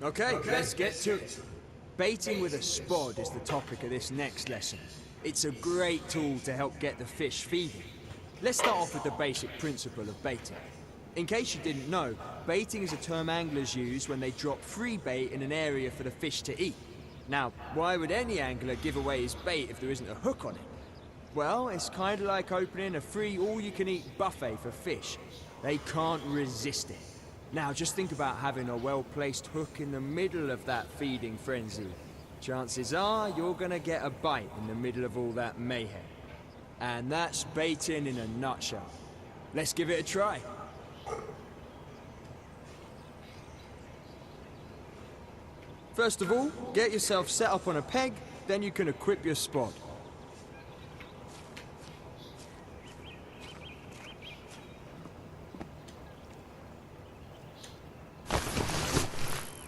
Okay, let's get to it. Baiting with a spod is the topic of this next lesson. It's a great tool to help get the fish feeding. Let's start off with the basic principle of baiting. In case you didn't know, baiting is a term anglers use when they drop free bait in an area for the fish to eat. Now, why would any angler give away his bait if there isn't a hook on it? Well, it's kind of like opening a free all-you-can-eat buffet for fish. They can't resist it. Now, just think about having a well-placed hook in the middle of that feeding frenzy. Chances are you're gonna get a bite in the middle of all that mayhem. And that's baiting in a nutshell. Let's give it a try. First of all, get yourself set up on a peg, then you can equip your spod.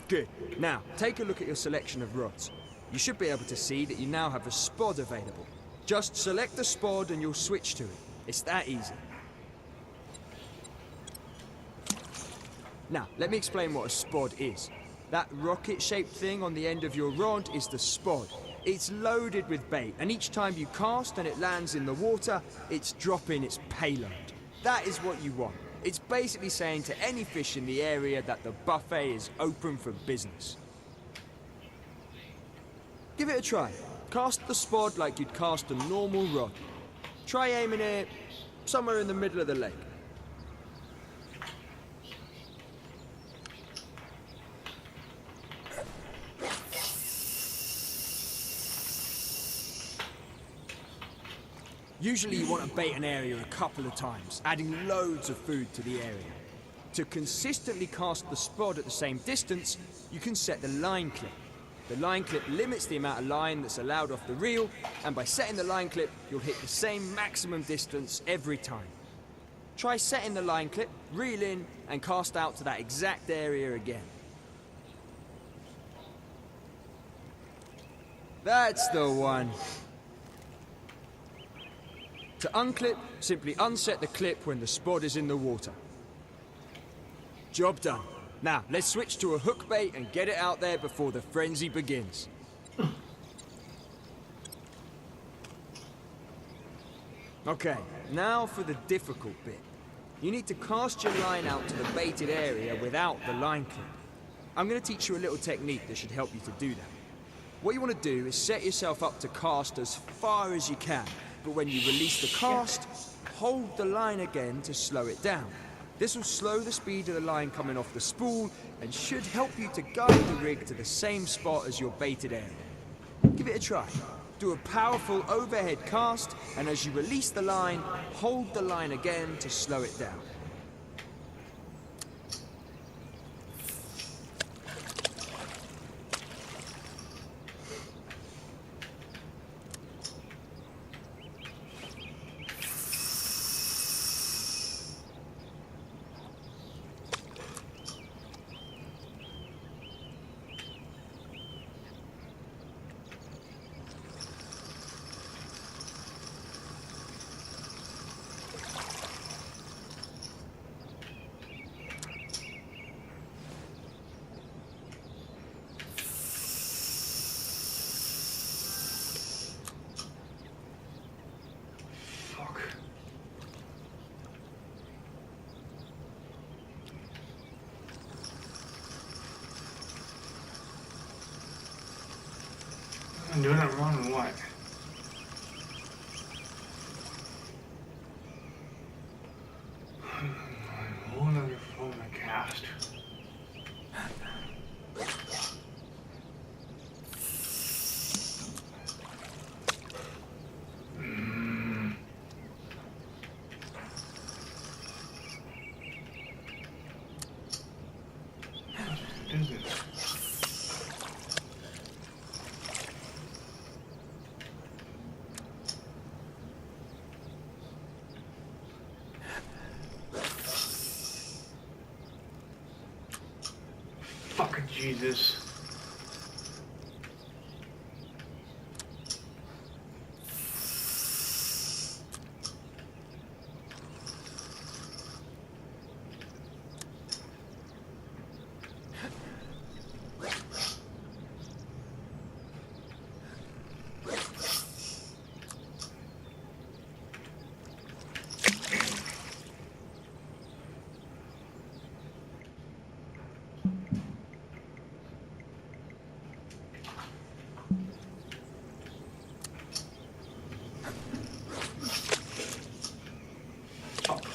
Good. Now, take a look at your selection of rods. You should be able to see that you now have a spod available. Just select the spod and you'll switch to it. It's that easy. Now, let me explain what a spod is. That rocket-shaped thing on the end of your rod is the spod. It's loaded with bait, and each time you cast and it lands in the water, it's dropping its payload. That is what you want. It's basically saying to any fish in the area that the buffet is open for business. Give it a try. Cast the spod like you'd cast a normal rod. Try aiming it somewhere in the middle of the lake. Usually you want to bait an area a couple of times, adding loads of food to the area. To consistently cast the spod at the same distance, you can set the line clip. The line clip limits the amount of line that's allowed off the reel, and by setting the line clip, you'll hit the same maximum distance every time. Try setting the line clip, reel in, and cast out to that exact area again. That's the one. To unclip, simply unset the clip when the spod is in the water. Job done. Now, let's switch to a hook bait and get it out there before the frenzy begins. Okay, now for the difficult bit. You need to cast your line out to the baited area without the line clip. I'm going to teach you a little technique that should help you to do that. What you want to do is set yourself up to cast as far as you can, but when you release the cast, hold the line again to slow it down. This will slow the speed of the line coming off the spool and should help you to guide the rig to the same spot as your baited area. Give it a try. Do a powerful overhead cast, and as you release the line, hold the line again to slow it down. I'm doing it wrong and what? Whole another phone to cast. What is it? Fucking Jesus.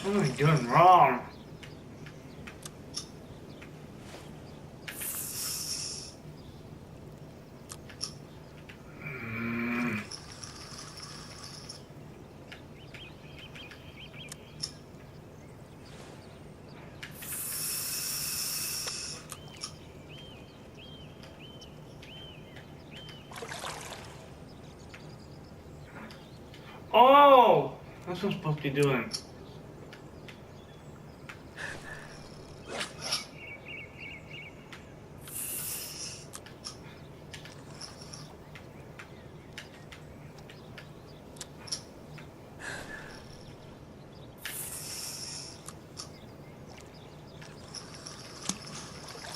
What am I doing wrong? Oh! That's what I'm supposed to be doing.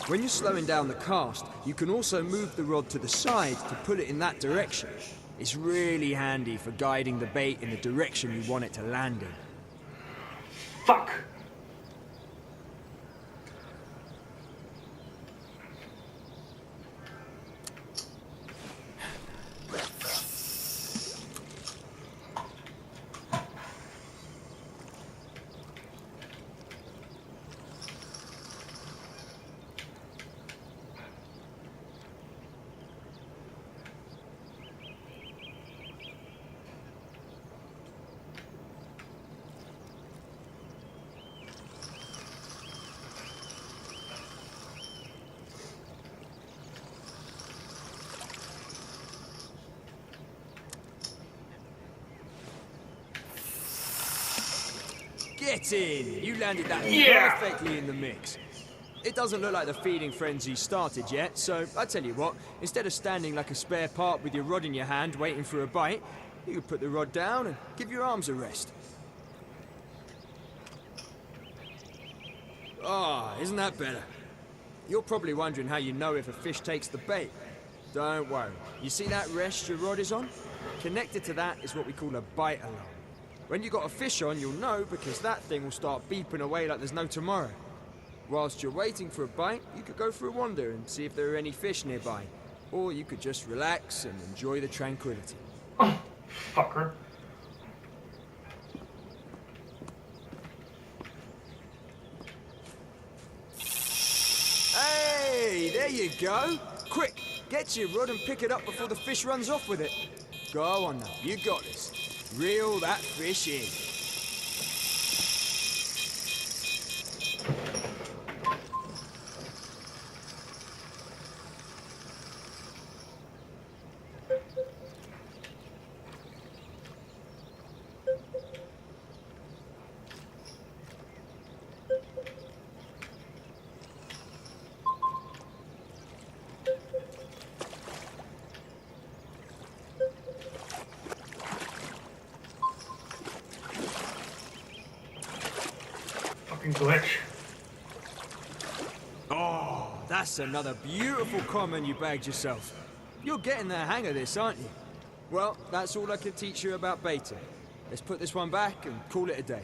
When you're slowing down the cast, you can also move the rod to the side to pull it in that direction. It's really handy for guiding the bait in the direction you want it to land in. Fuck! Get in! You landed that Yeah! perfectly in the mix. It doesn't look like the feeding frenzy started yet, so I tell you what, instead of standing like a spare part with your rod in your hand waiting for a bite, you could put the rod down and give your arms a rest. Ah, isn't that better? You're probably wondering how you know if a fish takes the bait. Don't worry. You see that rest your rod is on? Connected to that is what we call a bite alarm. When you got a fish on, you'll know because that thing will start beeping away like there's no tomorrow. Whilst you're waiting for a bite, you could go for a wander and see if there are any fish nearby. Or you could just relax and enjoy the tranquility. Oh, fucker. Hey, there you go. Quick, get your rod and pick it up before the fish runs off with it. Go on now, you got this. Reel that fish in. Glitch. Oh, that's another beautiful common you bagged yourself. You're getting the hang of this, aren't you? Well, that's all I can teach you about baiting. Let's put this one back and call it a day.